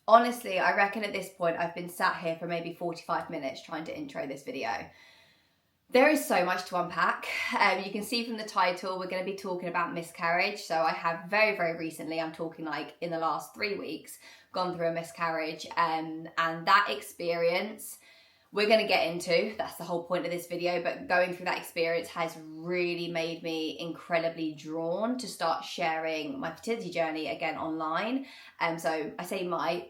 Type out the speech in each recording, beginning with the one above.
Honestly, I reckon at this point I've been sat here for maybe 45 minutes trying to intro this video. There is so much to unpack. You can see from the title, we're going to be talking about miscarriage. So I have very, very recently, I'm talking like in the last 3 weeks, gone through a miscarriage, and that experience we're going to get into. That's the whole point of this video, but going through that experience has really made me incredibly drawn to start sharing my fertility journey again online. So I say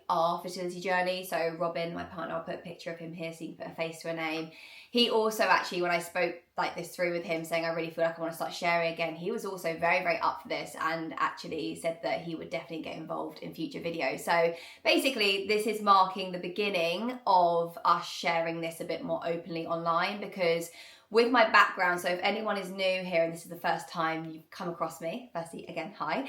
our fertility journey. So Robin, my partner, I'll put a picture of him here so you can put a face to a name. He also actually, when I spoke like this through with him saying I really feel like I want to start sharing again, he was also very, very up for this and actually said that he would definitely get involved in future videos. So basically this is marking the beginning of us sharing this a bit more openly online, because with my background, so if anyone is new here and this is the first time you've come across me, firstly, again, hi.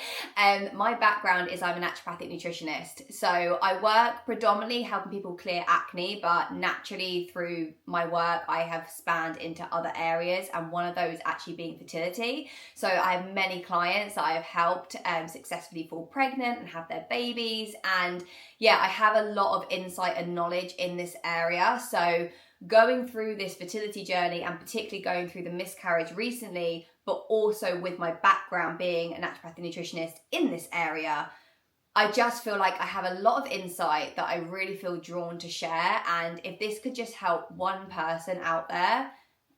My background is I'm a naturopathic nutritionist. So I work predominantly helping people clear acne, but naturally through my work, I have spanned into other areas, and one of those actually being fertility. So I have many clients that I have helped successfully fall pregnant and have their babies. And yeah, I have a lot of insight and knowledge in this area. So going through this fertility journey and particularly going through the miscarriage recently, but also with my background being a naturopathic nutritionist in this area, I just feel like I have a lot of insight that I really feel drawn to share. And if this could just help one person out there,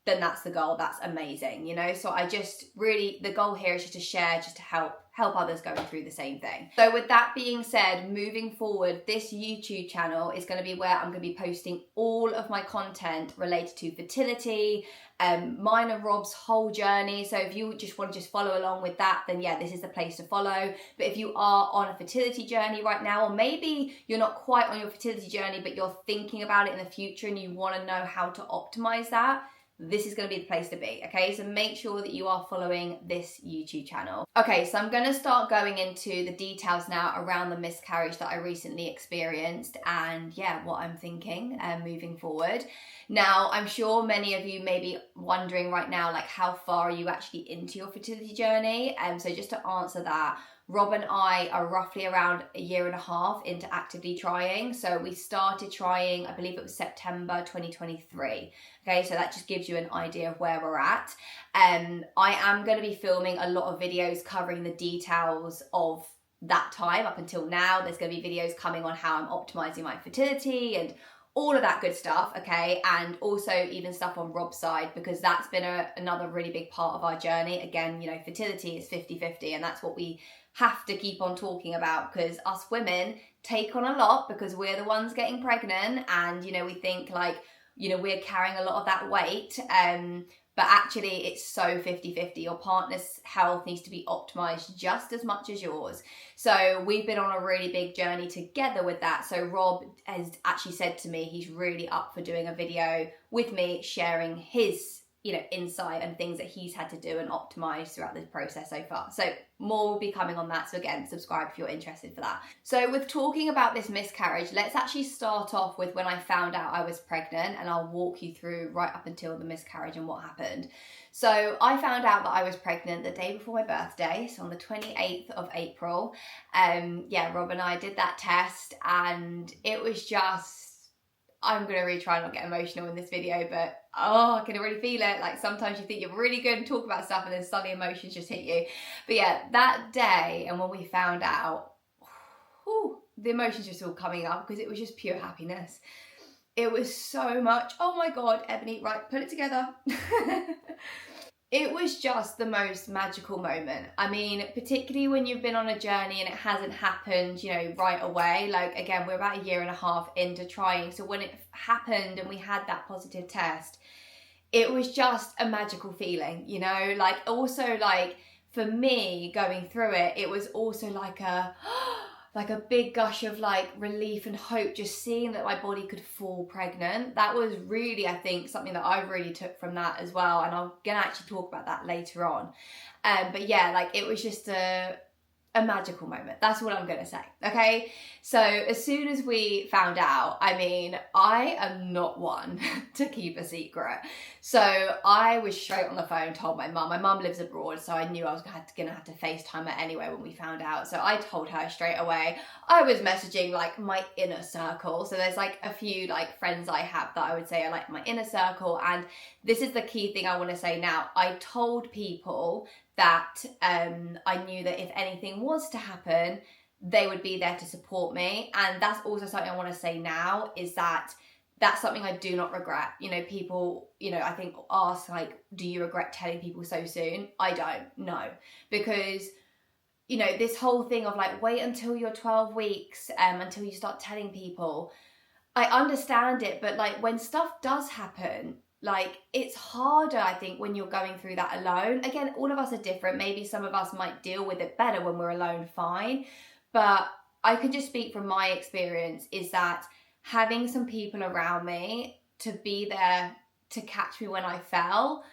then that's the goal. That's amazing, you know? So I just really, the goal here is just to share, just to help others going through the same thing. So with that being said, moving forward, this YouTube channel is going to be where I'm going to be posting all of my content related to fertility, mine and Rob's whole journey. So if you just want to follow along with that, then yeah, this is the place to follow. But if you are on a fertility journey right now, or maybe you're not quite on your fertility journey, but you're thinking about it in the future and you want to know how to optimize that, this is going to be the place to be, okay? So make sure that you are following this YouTube channel. Okay, so I'm going to start going into the details now around the miscarriage that I recently experienced and yeah, what I'm thinking moving forward. Now, I'm sure many of you may be wondering right now, like how far are you actually into your fertility journey? So just to answer that, Rob and I are roughly around 1.5 years into actively trying. So we started trying, I believe it was September 2023. Okay, so that just gives you an idea of where we're at. I am going to be filming a lot of videos covering the details of that time up until now. There's going to be videos coming on how I'm optimizing my fertility and all of that good stuff, okay? And also even stuff on Rob's side, because that's been another really big part of our journey. Again, you know, fertility is 50-50, and that's what we have to keep on talking about, because us women take on a lot because we're the ones getting pregnant, and you know, we think like, you know, we're carrying a lot of that weight, but actually it's so 50-50. Your partner's health needs to be optimized just as much as yours. So we've been on a really big journey together with that. So Rob has actually said to me he's really up for doing a video with me sharing his, you know, insight and things that he's had to do and optimize throughout this process so far. So more will be coming on that. So again, subscribe if you're interested for that. So with talking about this miscarriage, let's actually start off with when I found out I was pregnant, and I'll walk you through right up until the miscarriage and what happened. So I found out that I was pregnant the day before my birthday, so on the 28th of April. Yeah, Rob and I did that test, and it was just, I'm going to really try not to get emotional in this video, but oh, I can already feel it. Like sometimes you think you're really good and talk about stuff and then suddenly emotions just hit you. But yeah, that day and when we found out, whew, the emotions just all coming up because it was just pure happiness. It was so much, oh my God, Ebony, right, put it together. It was just the most magical moment. I mean, particularly when you've been on a journey and it hasn't happened, you know, right away. Like, again, we're about 1.5 years into trying. So when it happened and we had that positive test, it was just a magical feeling, you know? Like, also, like, for me, going through it, it was also like a big gush of like relief and hope, just seeing that my body could fall pregnant. That was really, I think, something that I really took from that as well. And I'm gonna actually talk about that later on. But yeah, like it was just a magical moment. That's what I'm going to say. Okay. So as soon as we found out, I mean, I am not one to keep a secret. So I was straight on the phone, told my mum. My mum lives abroad, so I knew I was going to have to FaceTime her anyway when we found out. So I told her straight away. I was messaging like my inner circle. So there's like a few like friends I have that I would say are like my inner circle. And this is the key thing I want to say now. I told people that I knew that if anything was to happen, they would be there to support me. And that's also something I want to say now, is that that's something I do not regret. You know, people, you know, I think ask like, do you regret telling people so soon? I don't, no. Because, you know, this whole thing of like, wait until you're 12 weeks until you start telling people. I understand it, but like when stuff does happen, like it's harder, I think, when you're going through that alone. Again, all of us are different. Maybe some of us might deal with it better when we're alone, fine. But I can just speak from my experience, is that having some people around me to be there to catch me when I fell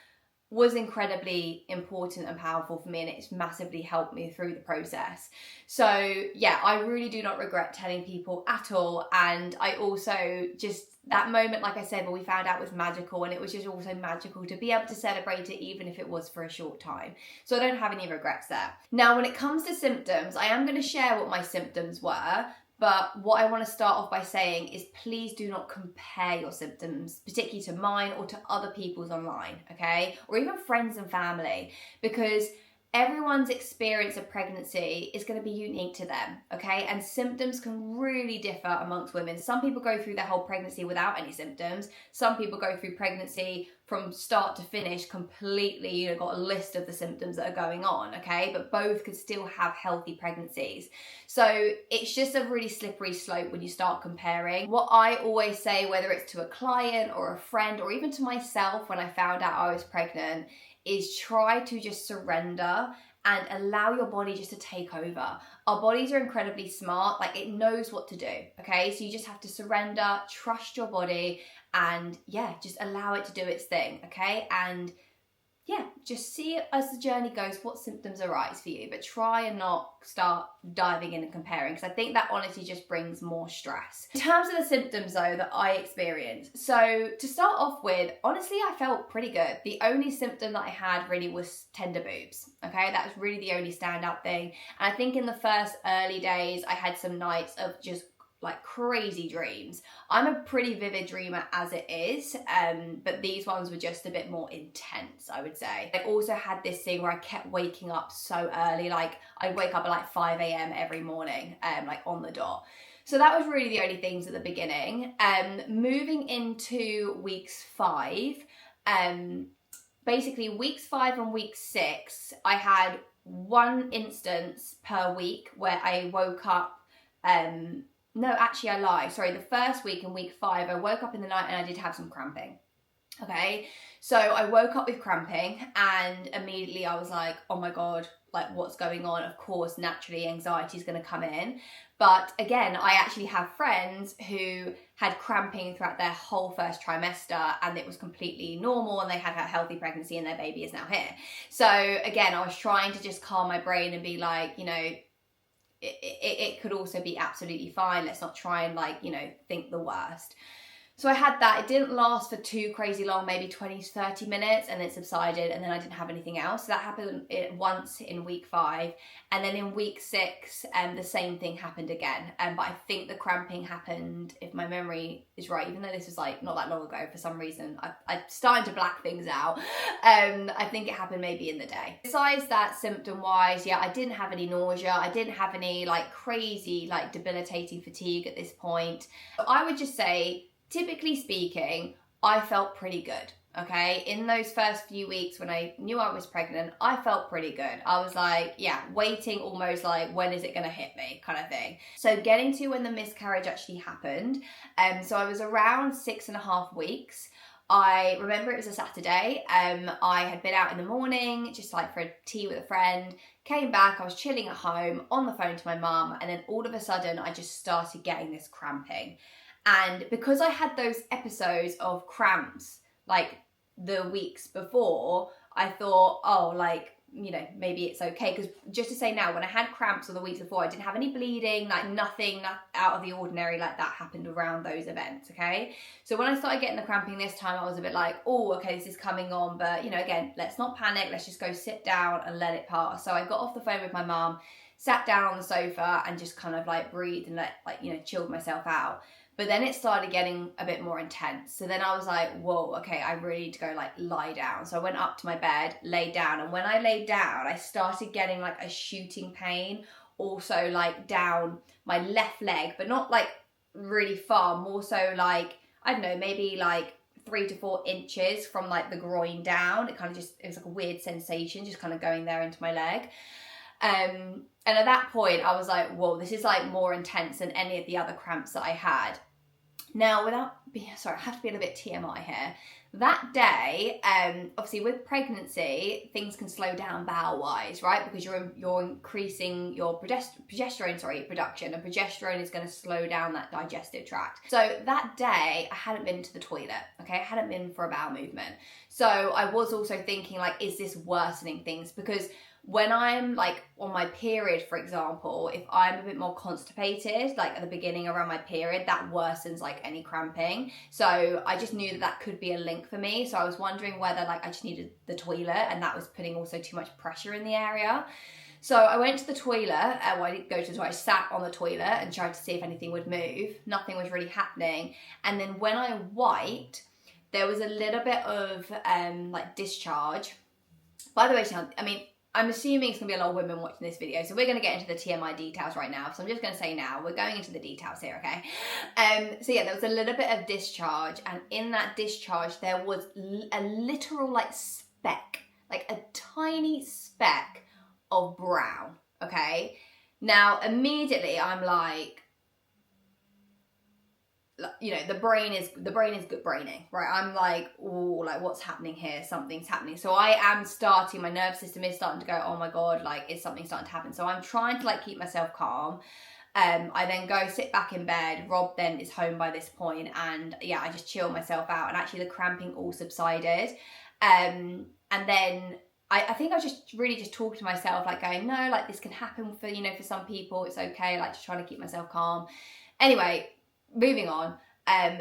was incredibly important and powerful for me, and it's massively helped me through the process. So yeah, I really do not regret telling people at all. And I also just, that moment, like I said, when we found out was magical, and it was just also magical to be able to celebrate it, even if it was for a short time. So I don't have any regrets there. Now, when it comes to symptoms, I am going to share what my symptoms were. But what I want to start off by saying is, please do not compare your symptoms, particularly to mine or to other people's online, okay? Or even friends and family, because everyone's experience of pregnancy is going to be unique to them, okay? And symptoms can really differ amongst women. Some people go through their whole pregnancy without any symptoms. Some people go through pregnancy from start to finish completely, you know, got a list of the symptoms that are going on, okay? But both could still have healthy pregnancies. So it's just a really slippery slope when you start comparing. What I always say, whether it's to a client or a friend or even to myself when I found out I was pregnant, is try to just surrender and allow your body just to take over. Our bodies are incredibly smart, like it knows what to do, okay? So you just have to surrender, trust your body, and yeah, just allow it to do its thing, okay? And yeah, just see as the journey goes what symptoms arise for you, but try and not start diving in and comparing, because I think that honestly just brings more stress. In terms of the symptoms though that I experienced, so to start off with, honestly I felt pretty good. The only symptom that I had really was tender boobs, okay? That was really the only standout thing. And I think in the first early days I had some nights of just like crazy dreams. I'm a pretty vivid dreamer as it is, but these ones were just a bit more intense, I would say. I also had this thing where I kept waking up so early, like I'd wake up at like 5 a.m. every morning, like on the dot. So that was really the only things at the beginning. Moving into weeks 5, basically weeks 5 and week 6, I had one instance per week where I woke up, no, actually I lie. Sorry, the first week in week 5, I woke up in the night and I did have some cramping. Okay, so I woke up with cramping and immediately I was like, oh my God, like what's going on? Of course, naturally anxiety is going to come in. But again, I actually have friends who had cramping throughout their whole first trimester and it was completely normal and they had a healthy pregnancy and their baby is now here. So again, I was trying to just calm my brain and be like, you know, it could also be absolutely fine. Let's not try and like, you know, think the worst. So I had that. It didn't last for too crazy long, maybe 20 to 30 minutes, and it subsided, and then I didn't have anything else. So that happened once in week 5. And then in week 6, the same thing happened again. But I think the cramping happened, if my memory is right, even though this was like not that long ago, for some reason, I started to black things out. I think it happened maybe in the day. Besides that, symptom-wise, yeah, I didn't have any nausea. I didn't have any like crazy, like debilitating fatigue at this point. I would just say, typically speaking, I felt pretty good, okay? In those first few weeks when I knew I was pregnant, I felt pretty good. I was like, yeah, waiting almost like, when is it gonna hit me kind of thing. So getting to when the miscarriage actually happened, so I was around 6.5 weeks. I remember it was a Saturday. I had been out in the morning, just like for a tea with a friend, came back, I was chilling at home on the phone to my mum, and then all of a sudden I just started getting this cramping. And because I had those episodes of cramps, like the weeks before, I thought, oh, like you know, maybe it's okay. Because just to say now, when I had cramps on the weeks before, I didn't have any bleeding, like nothing out of the ordinary like that happened around those events, okay? So when I started getting the cramping this time, I was a bit like, oh, okay, this is coming on. But, you know, again, let's not panic. Let's just go sit down and let it pass. So I got off the phone with my mum, sat down on the sofa and just kind of like breathed and chilled myself out. But then it started getting a bit more intense. So then I was like, whoa, okay, I really need to go like lie down. So I went up to my bed, laid down. And when I laid down, I started getting like a shooting pain, also like down my left leg, but not like really far, more so like, I don't know, maybe like 3 to 4 inches from like the groin down. It was like a weird sensation just kind of going there into my leg. And at that point I was like, whoa, this is like more intense than any of the other cramps that I had. Now, I have to be a little bit TMI here. That day, obviously with pregnancy, things can slow down bowel-wise, right? Because you're increasing your progesterone production, and progesterone is going to slow down that digestive tract. So that day, I hadn't been to the toilet, okay? I hadn't been for a bowel movement. So I was also thinking, like, is this worsening things? Because when I'm like on my period, for example, if I'm a bit more constipated, like at the beginning around my period, that worsens like any cramping. So I just knew that could be a link for me. So I was wondering whether like I just needed the toilet, and that was putting also too much pressure in the area. So I went to the toilet, well, I didn't go to the toilet, I sat on the toilet and tried to see if anything would move. Nothing was really happening. And then when I wiped, there was a little bit of like discharge. By the way, I'm assuming it's going to be a lot of women watching this video, so we're going to get into the TMI details right now. So I'm just going to say now, we're going into the details here, okay? So yeah, there was a little bit of discharge, and in that discharge, there was a literal like speck, like a tiny speck of brown, okay? Now, immediately I'm like, you know, the brain is good braining, right? I'm like, oh, like what's happening here? Something's happening. So my nervous system is starting to go, oh my God, like is something starting to happen? So I'm trying to like keep myself calm. I then go sit back in bed. Rob then is home by this point, and yeah, I just chill myself out, and actually the cramping all subsided. And then I think I was just really just talking to myself, like going, no, like this can happen for some people, it's okay, like just trying to keep myself calm. Anyway, moving on,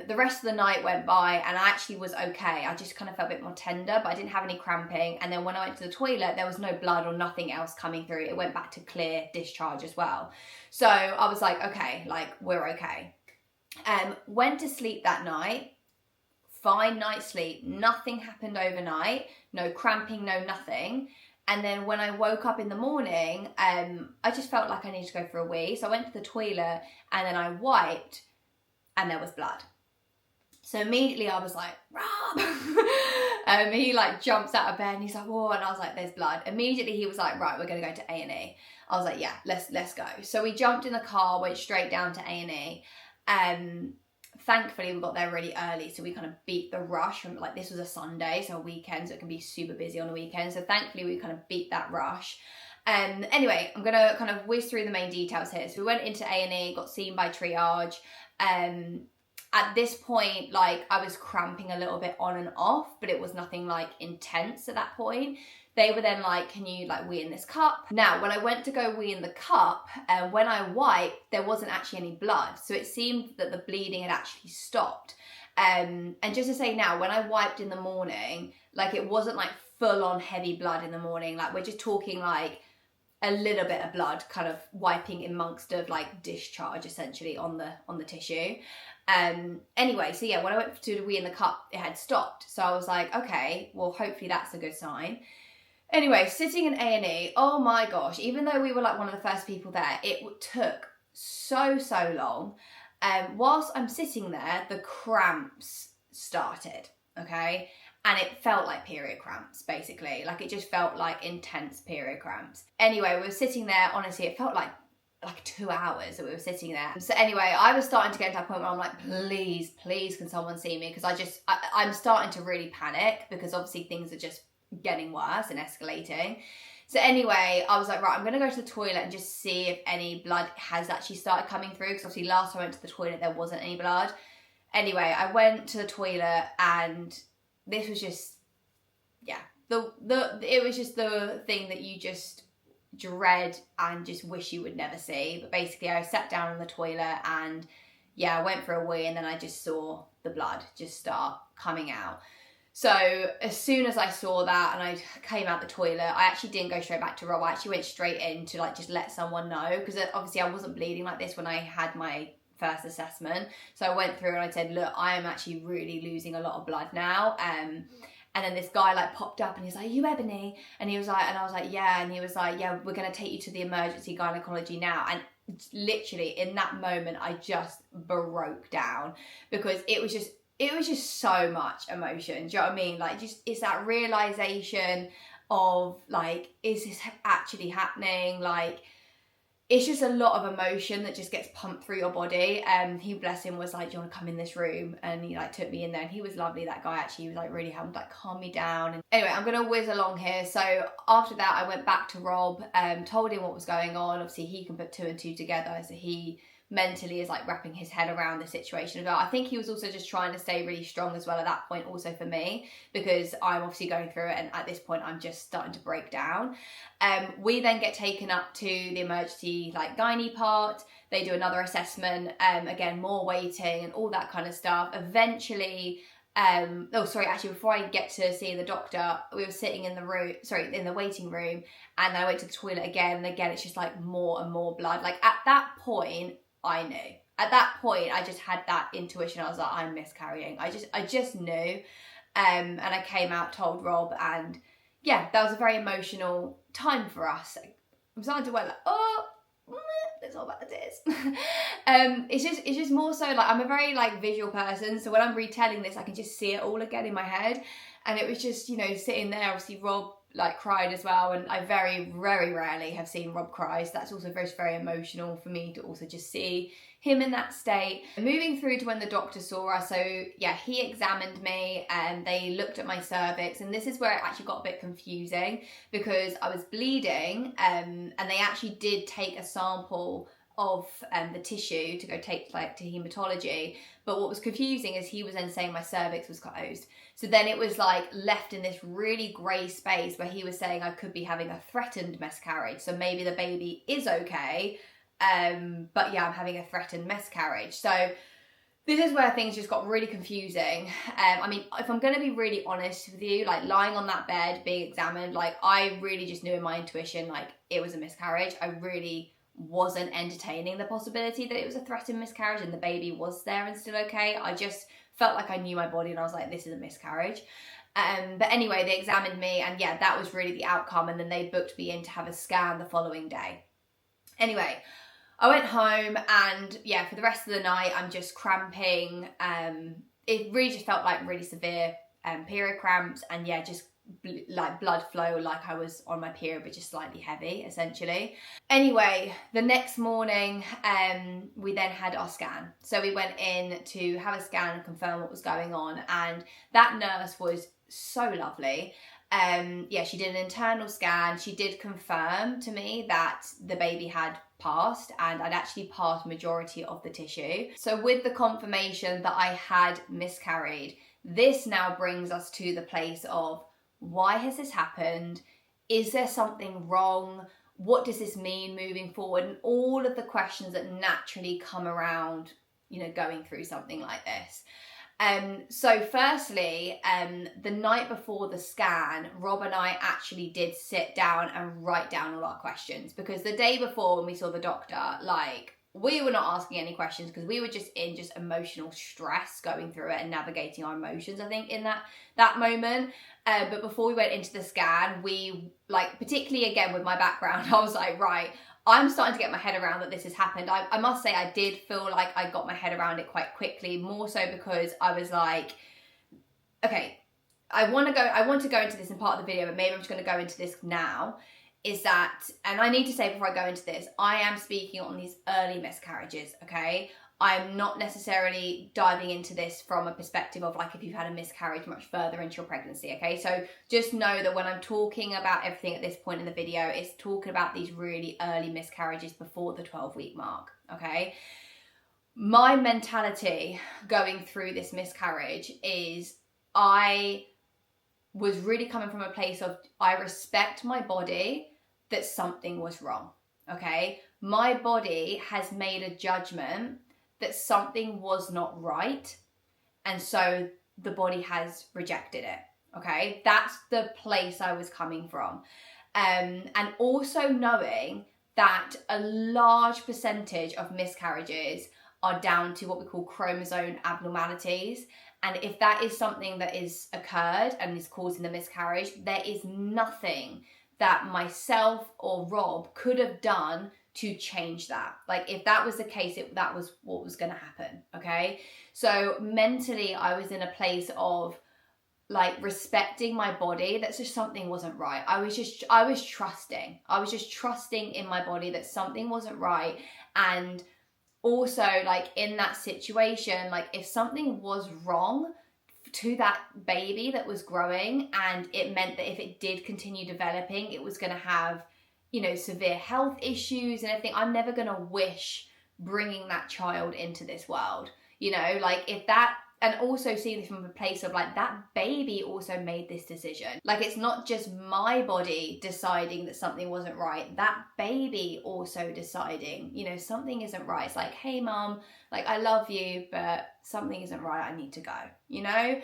the rest of the night went by and I actually was okay. I just kind of felt a bit more tender, but I didn't have any cramping. And then when I went to the toilet, there was no blood or nothing else coming through. It went back to clear discharge as well. So I was like, okay, like we're okay. Went to sleep that night. Fine night's sleep. Nothing happened overnight. No cramping, no nothing. And then when I woke up in the morning, I just felt like I needed to go for a wee. So I went to the toilet and then I wiped, and there was blood. So immediately I was like, Rob! He like jumps out of bed and he's like, whoa, and I was like, there's blood. Immediately he was like, right, we're gonna go to A&E. I was like, yeah, let's go. So we jumped in the car, went straight down to A&E. Thankfully we got there really early, so we kind of beat the rush from, like, this was a Sunday, so a weekend, so it can be super busy on a weekend. So thankfully we kind of beat that rush. Anyway, I'm gonna kind of whiz through the main details here. So we went into A&E, got seen by triage. At this point, like, I was cramping a little bit on and off, but it was nothing like intense at that point. They were then like, can you like wee in this cup? Now, when I went to go wee in the cup, when I wiped, there wasn't actually any blood. So it seemed that the bleeding had actually stopped. And just to say now, when I wiped in the morning, like it wasn't like full on heavy blood in the morning. Like we're just talking like a little bit of blood kind of wiping amongst of like discharge essentially on the tissue. Anyway, so yeah, when I went to wee in the cup, it had stopped. So I was like, okay, well, hopefully that's a good sign. Anyway, sitting in A&E, oh my gosh, even though we were like one of the first people there, it took so long. Whilst I'm sitting there, the cramps started, okay? And it felt like period cramps, basically. Like it just felt like intense period cramps. Anyway, we were sitting there, honestly, it felt like 2 hours that we were sitting there. So anyway, I was starting to get to that point where I'm like, please can someone see me? Because I'm starting to really panic, because obviously things are just getting worse and escalating. So anyway, I was like, right, I'm gonna go to the toilet and just see if any blood has actually started coming through, because obviously last time I went to the toilet there wasn't any blood. Anyway, I went to the toilet and this was just, yeah, it was just the thing that you just dread and just wish you would never see. But basically I sat down on the toilet and I went for a wee, and then I just saw the blood just start coming out. So as soon as I saw that and I came out the toilet, I actually didn't go straight back to Rob. I actually went straight in to like just let someone know, because obviously I wasn't bleeding like this when I had my first assessment. So I went through and I said, look, I am actually really losing a lot of blood now. And then this guy like popped up and he's like, you Ebony? And he was like, and I was like, yeah. And he was like, yeah, we're going to take you to the emergency gynecology now. And literally in that moment, I just broke down, because it was just so much emotion. Do you know what I mean? Like, just, it's that realization of like, is this actually happening? Like, it's just a lot of emotion that just gets pumped through your body. He, bless him, was like, do you want to come in this room? And he like took me in there, and he was lovely, that guy. Actually, he was like really helped like calm me down. And anyway, I'm gonna whiz along here. So after that, I went back to Rob, told him what was going on. Obviously he can put 2 and 2 together, so he mentally is like wrapping his head around the situation as well. I think he was also just trying to stay really strong as well at that point, also for me, because I'm obviously going through it, and at this point I'm just starting to break down. We then get taken up to the emergency like gynae part. They do another assessment, again more waiting and all that kind of stuff. Eventually before I get to see the doctor, we were sitting in the waiting room, and I went to the toilet again, and again it's just like more and more blood. Like at that point I knew. At that point I just had that intuition. I was like, I'm miscarrying. I just knew. And I came out, told Rob, and yeah, that was a very emotional time for us. I'm starting to went like, oh, it's all about the tears. It's just more so like, I'm a very like visual person, so when I'm retelling this I can just see it all again in my head. And it was just, you know, sitting there, obviously Rob like cried as well, and I very, very rarely have seen Rob cry, so that's also very, very emotional for me to also just see him in that state. Moving through to when the doctor saw us, so yeah, he examined me and they looked at my cervix, and this is where it actually got a bit confusing, because I was bleeding, and they actually did take a sample of the tissue to go take like to hematology. But what was confusing is he was then saying my cervix was closed. So then it was like left in this really grey space where he was saying I could be having a threatened miscarriage. So maybe the baby is okay, but yeah, I'm having a threatened miscarriage. So this is where things just got really confusing. I mean, if I'm going to be really honest with you, like lying on that bed being examined, like I really just knew in my intuition like it was a miscarriage. I really wasn't entertaining the possibility that it was a threatened miscarriage and the baby was there and still okay. I just felt like I knew my body, and I was like, this is a miscarriage. But anyway, they examined me, and yeah, that was really the outcome. And then they booked me in to have a scan the following day. Anyway, I went home, and yeah, for the rest of the night I'm just cramping. It really just felt like really severe period cramps, and yeah, just like blood flow like I was on my period, but just slightly heavy essentially. Anyway, the next morning we then had our scan. So we went in to have a scan and confirm what was going on, and that nurse was so lovely. Yeah, she did an internal scan. She did confirm to me that the baby had passed, and I'd actually passed majority of the tissue. So with the confirmation that I had miscarried, this now brings us to the place of, why has this happened? Is there something wrong? What does this mean moving forward? And all of the questions that naturally come around, you know, going through something like this. So firstly, the night before the scan, Rob and I actually did sit down and write down all our questions, because the day before when we saw the doctor, like, we were not asking any questions because we were just in just emotional stress going through it and navigating our emotions, I think, in that moment. But before we went into the scan, we, like, particularly again with my background, I was like, right, I'm starting to get my head around that this has happened. I must say I did feel like I got my head around it quite quickly, more so because I was like, okay, I want to go into this in part of the video, but maybe I'm just going to go into this now. Is that, and I need to say before I go into this, I am speaking on these early miscarriages, okay? I'm not necessarily diving into this from a perspective of like if you've had a miscarriage much further into your pregnancy, okay? So just know that when I'm talking about everything at this point in the video, it's talking about these really early miscarriages before the 12-week mark, okay? My mentality going through this miscarriage is I was really coming from a place of, I respect my body that something was wrong, okay? My body has made a judgment that something was not right, and so the body has rejected it, okay? That's the place I was coming from. And also knowing that a large percentage of miscarriages are down to what we call chromosome abnormalities. And if that is something that is occurred and is causing the miscarriage, there is nothing that myself or Rob could have done to change that. Like, if that was the case, that was what was going to happen, okay? So mentally, I was in a place of like respecting my body. That's just something wasn't right. I was trusting. I was just trusting in my body that something wasn't right. And also, like, in that situation, like, if something was wrong to that baby that was growing, and it meant that if it did continue developing, it was going to have, you know, severe health issues and everything, I'm never going to wish bringing that child into this world, you know, like, if that. And also see this from a place of like, that baby also made this decision. Like, it's not just my body deciding that something wasn't right. That baby also deciding, you know, something isn't right. It's like, hey mom, like, I love you, but something isn't right. I need to go, you know?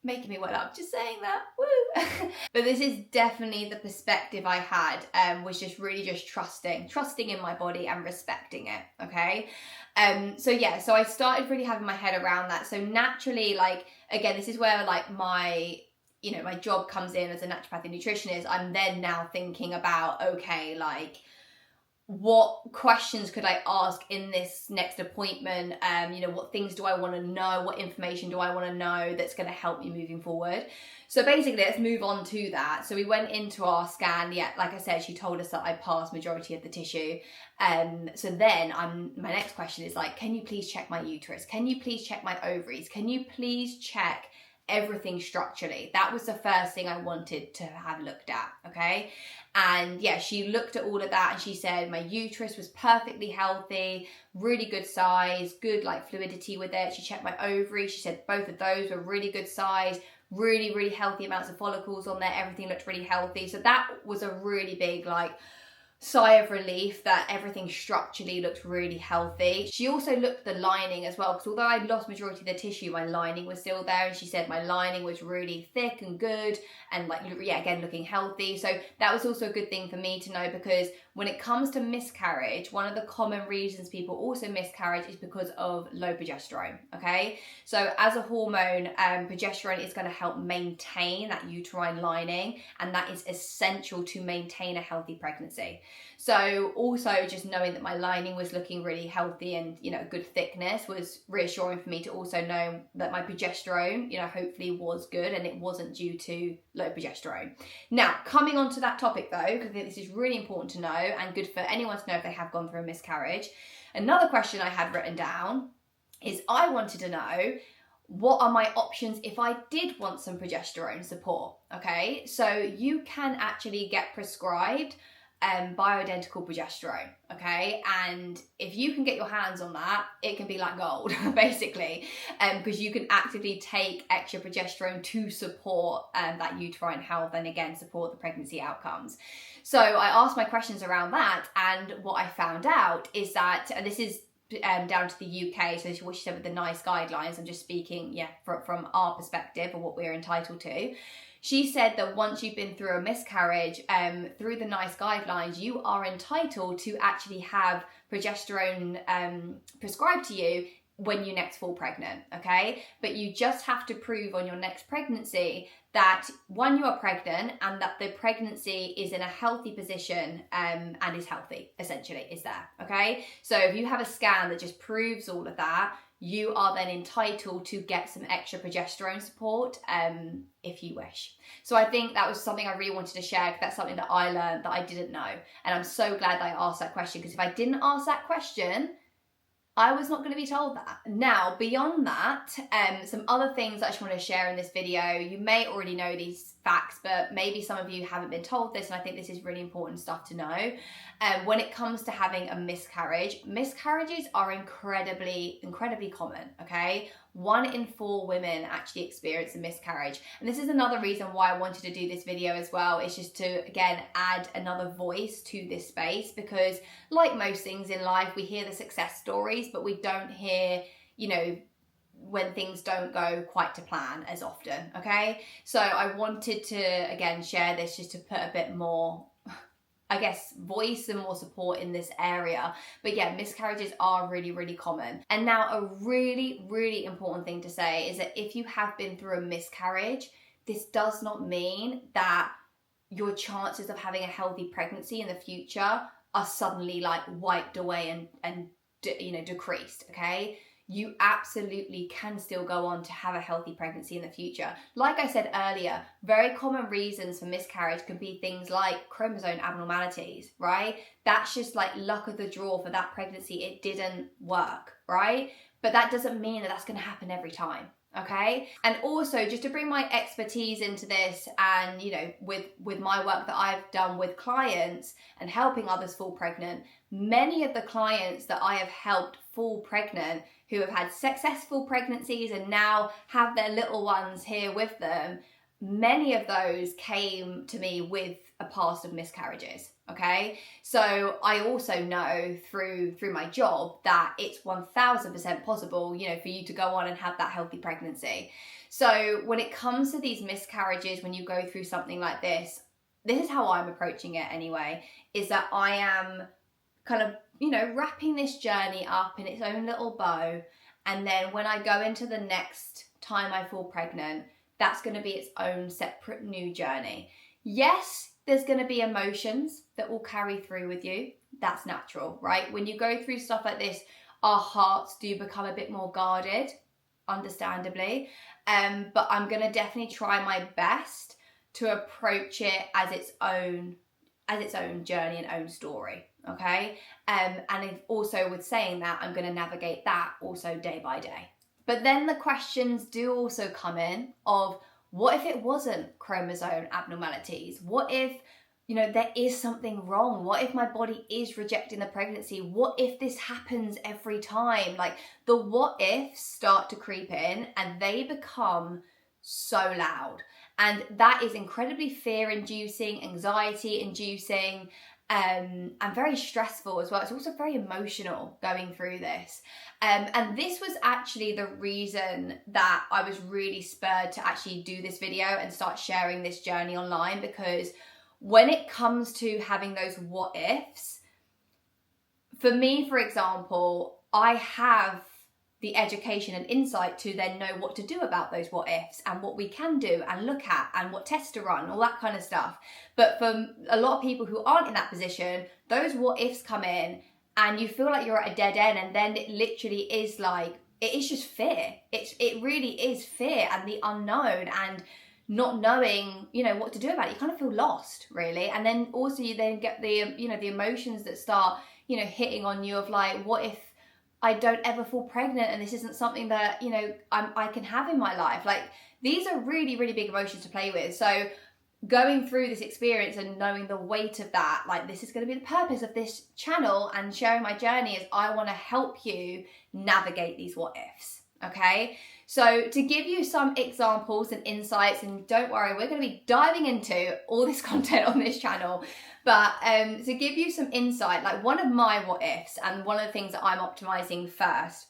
Making me well up just saying that, woo. But this is definitely the perspective I had, was just really just trusting in my body and respecting it, okay? So I started really having my head around that. So naturally, like, again, this is where like my job comes in as a naturopathic nutritionist. I'm then now thinking about, okay, like, what questions could I ask in this next appointment? What things do I want to know? What information do I want to know that's going to help me moving forward? So basically, let's move on to that. So we went into our scan. Yeah, like I said, she told us that I passed majority of the tissue. So then my next question is like, can you please check my uterus? Can you please check my ovaries? Can you please check everything structurally? That was the first thing I wanted to have looked at, okay? And yeah, she looked at all of that and she said my uterus was perfectly healthy, really good size, good like fluidity with it. She checked my ovaries. She said both of those were really good size, really, really healthy amounts of follicles on there. Everything looked really healthy. So that was a really big like sigh of relief that everything structurally looked really healthy. She also looked at the lining as well, because although I'd lost majority of the tissue, my lining was still there, and she said my lining was really thick and good and like, yeah, again, looking healthy. So that was also a good thing for me to know, because when it comes to miscarriage, one of the common reasons people also miscarriage is because of low progesterone, okay? So as a hormone, progesterone is going to help maintain that uterine lining, and that is essential to maintain a healthy pregnancy. So also just knowing that my lining was looking really healthy and, you know, good thickness was reassuring for me to also know that my progesterone, you know, hopefully was good and it wasn't due to low progesterone. Now, coming on to that topic though, because I think this is really important to know and good for anyone to know if they have gone through a miscarriage. Another question I had written down is I wanted to know, what are my options if I did want some progesterone support? Okay, so you can actually get prescribed bioidentical progesterone, okay? And if you can get your hands on that, it can be like gold, basically, because you can actively take extra progesterone to support that uterine health and again, support the pregnancy outcomes. So I asked my questions around that, and what I found out is that, and this is down to the UK, so what she said with the NICE guidelines, I'm just speaking, from our perspective of what we're entitled to. She said that once you've been through a miscarriage, through the NICE guidelines, you are entitled to actually have progesterone prescribed to you when you next fall pregnant, okay? But you just have to prove on your next pregnancy that, one, you are pregnant and that the pregnancy is in a healthy position and is healthy, essentially, is there, okay? So if you have a scan that just proves all of that, you are then entitled to get some extra progesterone support if you wish. So I think that was something I really wanted to share, because that's something that I learned that I didn't know. And I'm so glad that I asked that question, because if I didn't ask that question, I was not going to be told that. Now, beyond that, some other things that I just want to share in this video. You may already know these facts, but maybe some of you haven't been told this, and I think this is really important stuff to know. When it comes to having a miscarriage, miscarriages are incredibly common, okay? 1 in 4 women actually experience a miscarriage. And this is another reason why I wanted to do this video as well. It's just to, again, add another voice to this space, because like most things in life, we hear the success stories, but we don't hear, you know, when things don't go quite to plan as often, okay? So I wanted to, again, share this just to put a bit more, I guess, voice and more support in this area. But yeah, miscarriages are really, really common. And now a really, really important thing to say is that if you have been through a miscarriage, this does not mean that your chances of having a healthy pregnancy in the future are suddenly like wiped away and you know, decreased, okay? You absolutely can still go on to have a healthy pregnancy in the future. Like I said earlier, very common reasons for miscarriage could be things like chromosome abnormalities, right? That's just like luck of the draw for that pregnancy. It didn't work, right? But that doesn't mean that that's going to happen every time. Okay. And also, just to bring my expertise into this, and you know, with my work that I've done with clients and helping others fall pregnant, many of the clients that I have helped fall pregnant who have had successful pregnancies and now have their little ones here with them, many of those came to me with a past of miscarriages. Okay, so I also know through my job that it's 1000% possible, you know, for you to go on and have that healthy pregnancy. So when it comes to these miscarriages, when you go through something like this is how I'm approaching it anyway, is that I am kind of, you know, wrapping this journey up in its own little bow. And then when I go into the next time I fall pregnant, that's going to be its own separate new journey. Yes, there's going to be emotions that will carry through with you. That's natural, right? When you go through stuff like this, our hearts do become a bit more guarded, understandably. But I'm going to definitely try my best to approach it as its own journey and own story. Okay. And also with saying that, I'm going to navigate that also day by day. But then the questions do also come in of, what if it wasn't chromosome abnormalities? What if, you know, there is something wrong? What if my body is rejecting the pregnancy? What if this happens every time? Like, the what ifs start to creep in and they become so loud. And that is incredibly fear-inducing, anxiety-inducing, and very stressful as well. It's also very emotional going through this. And this was actually the reason that I was really spurred to actually do this video and start sharing this journey online, because when it comes to having those what ifs, for me, for example, I have the education and insight to then know what to do about those what ifs and what we can do and look at and what tests to run, all that kind of stuff. But for a lot of people who aren't in that position, those what ifs come in and you feel like you're at a dead end, and then it literally is like, it is just fear. It really is fear and the unknown and not knowing, you know, what to do about it. You kind of feel lost, really. And then also you then get the, you know, the emotions that start, you know, hitting on you of like, what if I don't ever fall pregnant and this isn't something that, you know, I can have in my life? Like, these are really, really big emotions to play with. So going through this experience and knowing the weight of that, like, this is going to be the purpose of this channel and sharing my journey, is I want to help you navigate these what ifs. Okay, so to give you some examples and insights, and don't worry, we're going to be diving into all this content on this channel, but to give you some insight, like one of my what ifs and one of the things that I'm optimizing first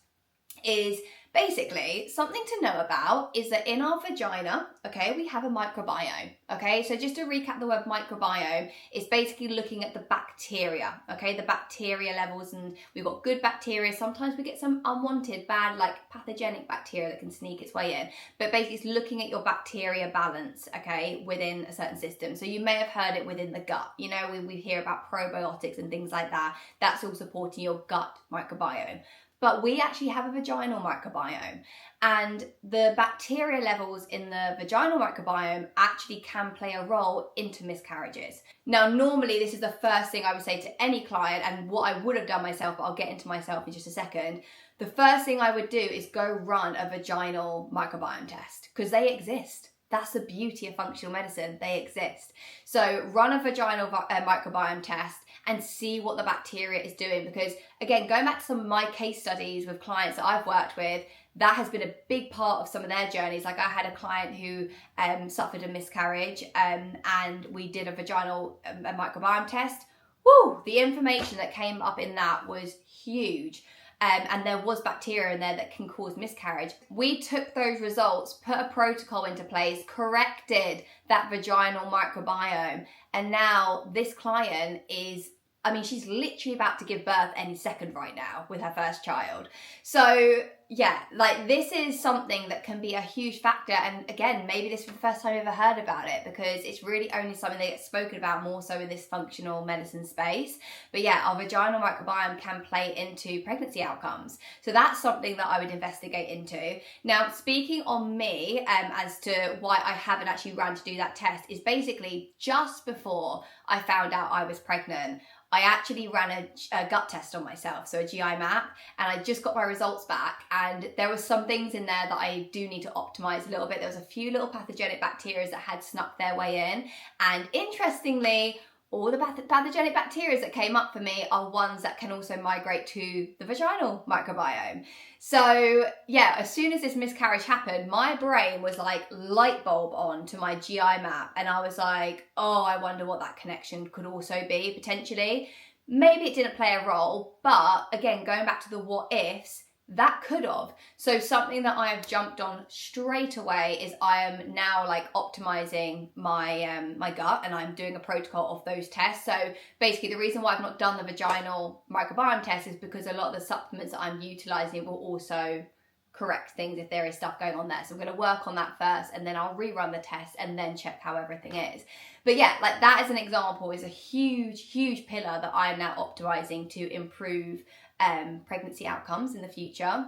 is basically something to know about is that in our vagina, okay, we have a microbiome, okay? So just to recap the word microbiome, it's basically looking at the bacteria, okay? The bacteria levels, and we've got good bacteria. Sometimes we get some unwanted, bad, like pathogenic bacteria that can sneak its way in. But basically it's looking at your bacteria balance, okay, within a certain system. So you may have heard it within the gut. You know, we hear about probiotics and things like that. That's all supporting your gut microbiome. But we actually have a vaginal microbiome, and the bacteria levels in the vaginal microbiome actually can play a role into miscarriages. Now, normally this is the first thing I would say to any client, and what I would have done myself, but I'll get into myself in just a second. The first thing I would do is go run a vaginal microbiome test, because they exist. That's the beauty of functional medicine. They exist. So run a vaginal microbiome test and see what the bacteria is doing. Because again, going back to some of my case studies with clients that I've worked with, that has been a big part of some of their journeys. Like I had a client who suffered a miscarriage and we did a vaginal microbiome test. Woo! The information that came up in that was huge. And there was bacteria in there that can cause miscarriage. We took those results, put a protocol into place, corrected that vaginal microbiome, and now this client is, I mean, she's literally about to give birth any second right now with her first child. So yeah, like this is something that can be a huge factor. And again, maybe this is the first time you've ever heard about it, because it's really only something that gets spoken about more so in this functional medicine space. But yeah, our vaginal microbiome can play into pregnancy outcomes. So that's something that I would investigate into. Now, speaking on me, as to why I haven't actually run to do that test, is basically just before I found out I was pregnant, I actually ran a gut test on myself, so a GI map, and I just got my results back, and there were some things in there that I do need to optimize a little bit. There was a few little pathogenic bacteria that had snuck their way in, and interestingly, all the pathogenic bacteria that came up for me are ones that can also migrate to the vaginal microbiome. So yeah, as soon as this miscarriage happened, my brain was like light bulb on to my GI map. And I was like, oh, I wonder what that connection could also be potentially. Maybe it didn't play a role, but again, going back to the what ifs, that could have. So something that I have jumped on straight away is I am now like optimizing my my gut, and I'm doing a protocol of those tests. So basically the reason why I've not done the vaginal microbiome test is because a lot of the supplements that I'm utilizing will also correct things if there is stuff going on there. So I'm going to work on that first, and then I'll rerun the test and then check how everything is. But yeah, like that as an example is a huge pillar that I am now optimizing to improve pregnancy outcomes in the future.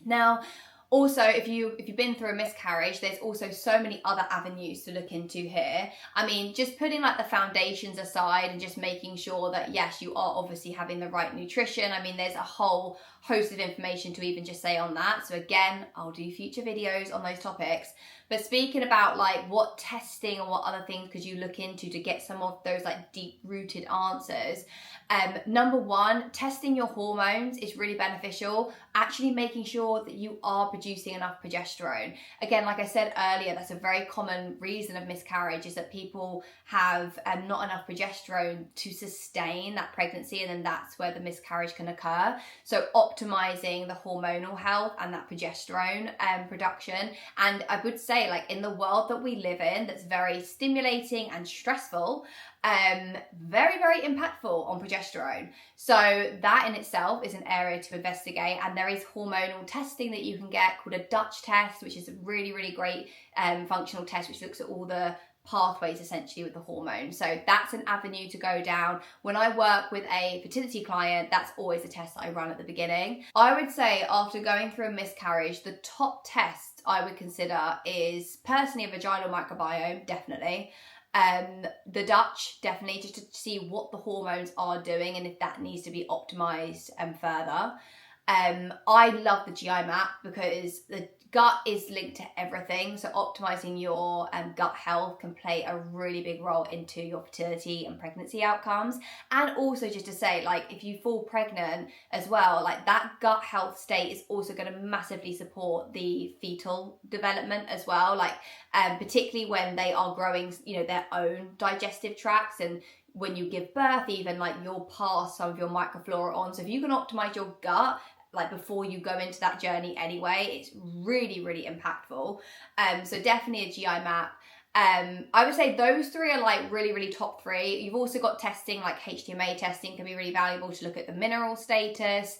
Now, also, if you've been through a miscarriage, there's also so many other avenues to look into here. I mean, just putting like the foundations aside and just making sure that yes, you are obviously having the right nutrition. I mean, there's a whole host of information to even just say on that. So again, I'll do future videos on those topics. But speaking about like what testing and what other things could you look into to get some of those like deep rooted answers. Number one, testing your hormones is really beneficial. Actually making sure that you are producing enough progesterone. Again, like I said earlier, that's a very common reason of miscarriage, is that people have not enough progesterone to sustain that pregnancy, and then that's where the miscarriage can occur. So optimizing the hormonal health and that progesterone production. And I would say, like, in the world that we live in, that's very stimulating and stressful, very impactful on progesterone. So that in itself is an area to investigate, and there is hormonal testing that you can get called a Dutch test, which is a really great functional test which looks at all the pathways essentially with the hormones. So that's an avenue to go down. When I work with a fertility client, that's always a test that I run at the beginning. I would say after going through a miscarriage, the top test I would consider is personally a vaginal microbiome, definitely. The Dutch, definitely, just to see what the hormones are doing and if that needs to be optimized further. I love the GI map because the gut is linked to everything. So optimizing your gut health can play a really big role into your fertility and pregnancy outcomes. And also just to say, like, if you fall pregnant as well, like that gut health state is also going to massively support the fetal development as well. Like, particularly when they are growing, you know, their own digestive tracts, and when you give birth, even like you'll pass some of your microflora on. So if you can optimize your gut, like before you go into that journey anyway, it's really impactful. So definitely a GI map. I would say those three are like really top three. You've also got testing, like HTMA testing can be really valuable to look at the mineral status.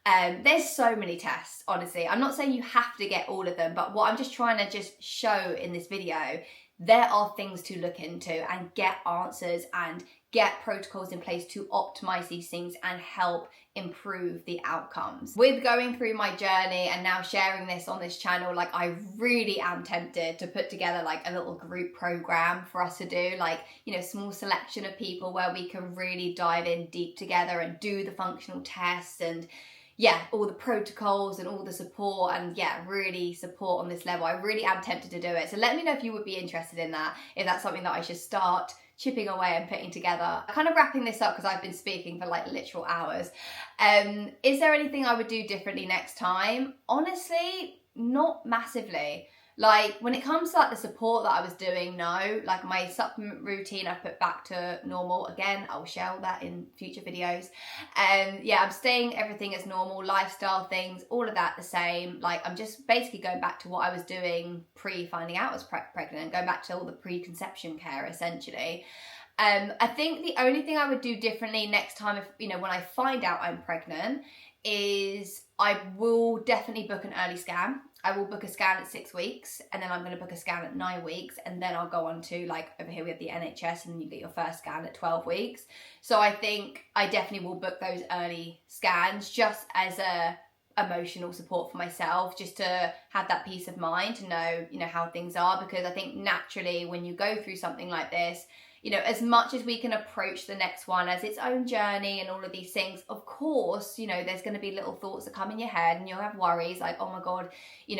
There's so many tests, honestly. I'm not saying you have to get all of them, but what I'm just trying to just show in this video, there are things to look into and get answers and get protocols in place to optimize these things and help improve the outcomes. With going through my journey and now sharing this on this channel, like I really am tempted to put together like a little group program for us to do, like, you know, small selection of people where we can really dive in deep together and do the functional tests and, yeah, all the protocols and all the support, and yeah, really support on this level. I really am tempted to do it. So let me know if you would be interested in that, if that's something that I should start chipping away and putting together. Kind of wrapping this up because I've been speaking for like literal hours. Is there anything I would do differently next time? Honestly, not massively. Like when it comes to like the support that I was doing, no. Like my supplement routine I've put back to normal. Again, I'll share all that in future videos. Yeah, I'm staying everything as normal, lifestyle things, all of that the same. Like I'm just basically going back to what I was doing pre-finding out I was pregnant, going back to all the preconception care essentially. I think the only thing I would do differently next time, if when I find out I'm pregnant, is I will definitely book an early scan. I will book a scan at 6 weeks, and then I'm going to book a scan at 9 weeks, and then I'll go on to, like, over here we have the NHS, and you get your first scan at 12 weeks. So I think I definitely will book those early scans just as a emotional support for myself, just to have that peace of mind, to know, how things are, because I think naturally when you go through something like this, as much as we can approach the next one as its own journey and all of these things, of course, there's going to be little thoughts that come in your head, and you'll have worries like, oh my God, when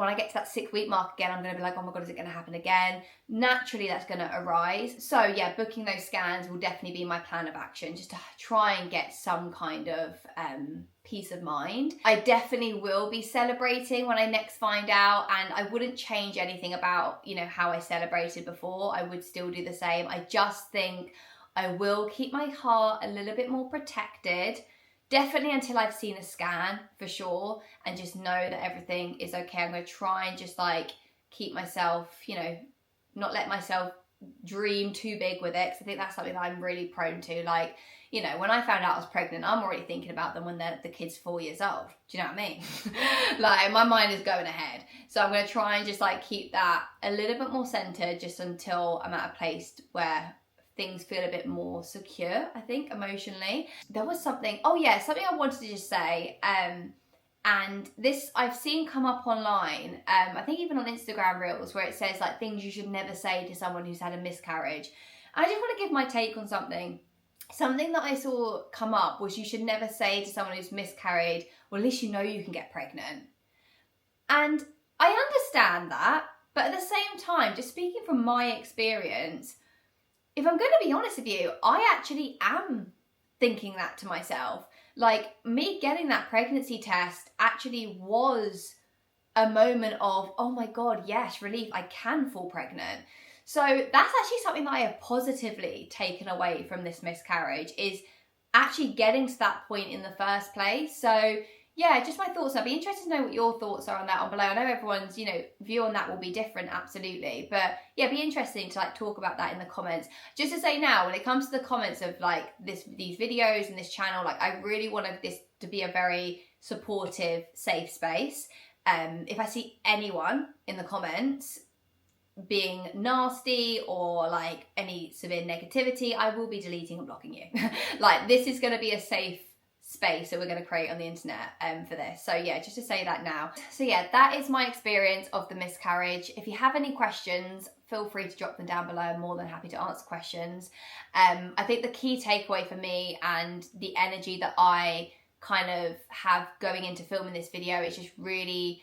I get to that 6 week mark again, I'm going to be like, oh my God, is it going to happen again? Naturally, that's going to arise. So yeah, booking those scans will definitely be my plan of action, just to try and get some kind of peace of mind. I definitely will be celebrating when I next find out, and I wouldn't change anything about how I celebrated before. I would still do the same. I just think I will keep my heart a little bit more protected, definitely until I've seen a scan for sure, and just know that everything is okay. I'm going to try and just like keep myself, not let myself dream too big with it, because I think that's something that I'm really prone to. Like, when I found out I was pregnant, I'm already thinking about them when the kid's 4 years old. Do you know what I mean? Like, my mind is going ahead. So I'm going to try and just like keep that a little bit more centered, just until I'm at a place where things feel a bit more secure, I think, emotionally. There was something I wanted to just say, and this I've seen come up online, I think even on Instagram Reels, where it says like things you should never say to someone who's had a miscarriage. I just want to give my take on something. Something that I saw come up was you should never say to someone who's miscarried, well, at least you can get pregnant. And I understand that, but at the same time, just speaking from my experience, if I'm going to be honest with you, I actually am thinking that to myself. Like, me getting that pregnancy test actually was a moment of, oh my God, yes, relief, I can fall pregnant. So that's actually something that I have positively taken away from this miscarriage, is actually getting to that point in the first place. So yeah, just my thoughts. I'd be interested to know what your thoughts are on that on below. I know everyone's, view on that will be different, absolutely. But yeah, it'd be interesting to like talk about that in the comments. Just to say now, when it comes to the comments of like these videos and this channel, like I really want this to be a very supportive, safe space. If I see anyone in the comments being nasty or like any severe negativity, I will be deleting and blocking you. Like, this is going to be a safe space that we're going to create on the internet for this. So yeah, just to say that now. So yeah, that is my experience of the miscarriage. If you have any questions, feel free to drop them down below. I'm more than happy to answer questions. I think the key takeaway for me, and the energy that I kind of have going into filming this video, is just really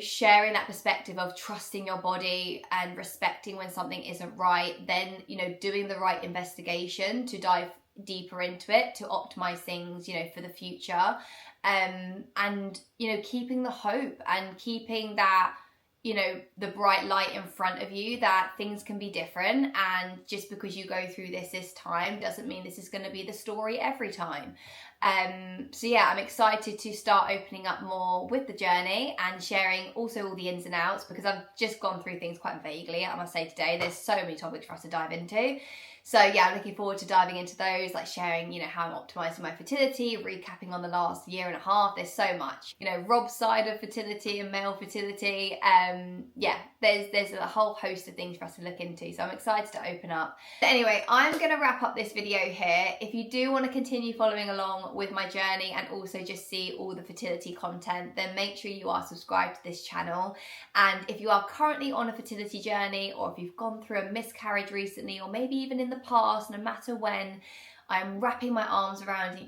sharing that perspective of trusting your body and respecting when something isn't right, then, doing the right investigation to dive deeper into it, to optimize things, for the future. And, keeping the hope and keeping that, the bright light in front of you, that things can be different. And just because you go through this time doesn't mean this is going to be the story every time. So yeah, I'm excited to start opening up more with the journey and sharing also all the ins and outs, because I've just gone through things quite vaguely, I must say today. There's so many topics for us to dive into. So yeah, I'm looking forward to diving into those, like sharing, how I'm optimizing my fertility, recapping on the last year and a half. There's so much, Rob's side of fertility and male fertility. Yeah, there's a whole host of things for us to look into. So I'm excited to open up. But anyway, I'm going to wrap up this video here. If you do want to continue following along with my journey and also just see all the fertility content, then make sure you are subscribed to this channel. And if you are currently on a fertility journey, or if you've gone through a miscarriage recently, or maybe even in the past, no matter when, I'm wrapping my arms around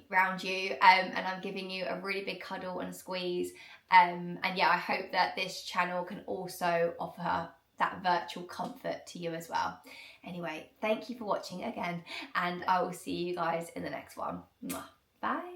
you, and I'm giving you a really big cuddle and squeeze. And yeah, I hope that this channel can also offer that virtual comfort to you as well. Anyway, thank you for watching again, and I will see you guys in the next one. Bye.